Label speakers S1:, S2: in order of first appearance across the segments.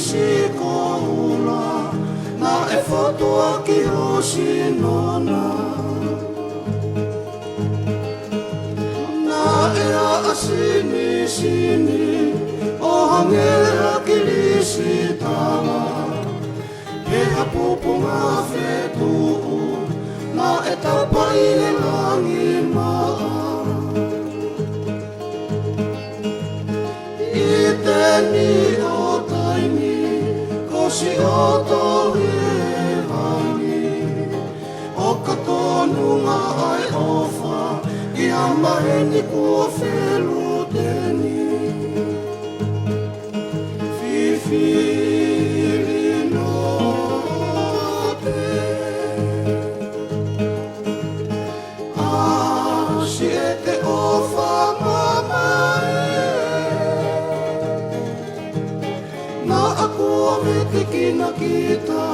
S1: si koula na e whatua ki hosi nona. Na e a sini sini o hangera ki risi tala. E hapupu ngā whetu na e tapa i le langi maa. I teni o taimi, kosi o tohi e hangi. O katonu ngā ai ofa, i amaheni kua whelu teni. Whiwhiri no te. Si e te ofa mamae. Na akua me te kina kita,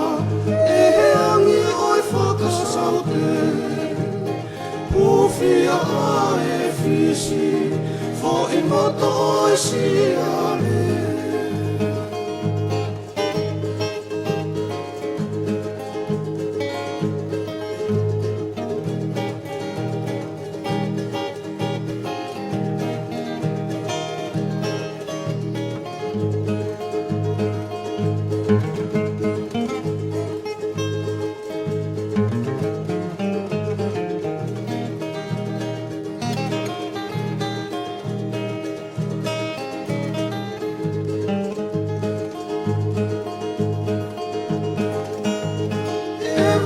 S1: e he angi oi whakasaute. Puwhia a e whisi, fo i mata oi si ale.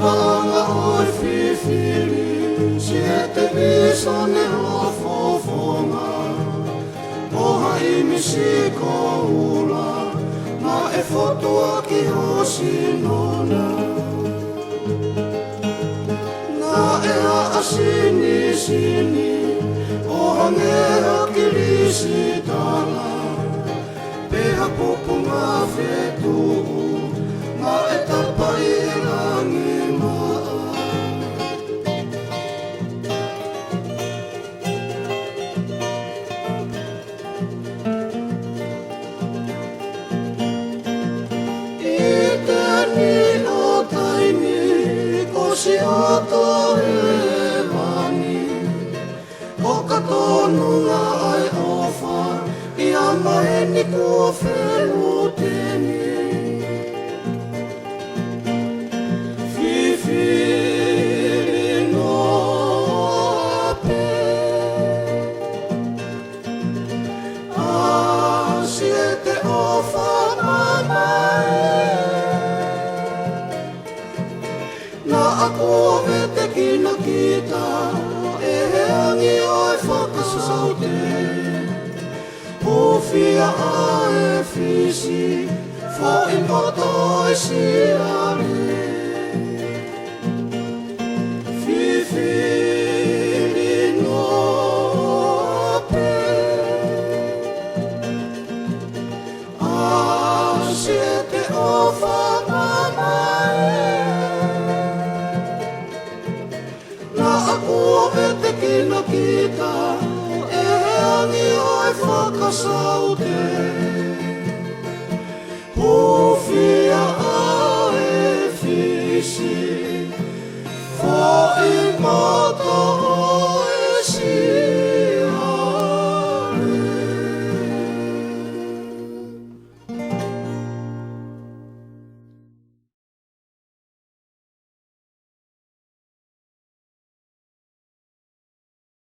S1: Vanga oi whiwhiri, si e te visa ne hofofonga. Oha i misi koula, na e whatua ki hosi nona. Na e a sini sini, o hangera ki risi tala. Peha popo ngā whetu, na e tapa i langi. Si o tohe mani, o katonu ngā ai ofa, i amaheni kua whelu teni. Whiwhiri no pe. Si e te ofa mamae. Na akua me te kina kita, e he angi oi whakasaute. Puwhia a e whisi, fo i mata oi si ale. Whiwhiri no pe. Si e te ofa mamae. Akua me te kina kita, e he angi oi whakasaute.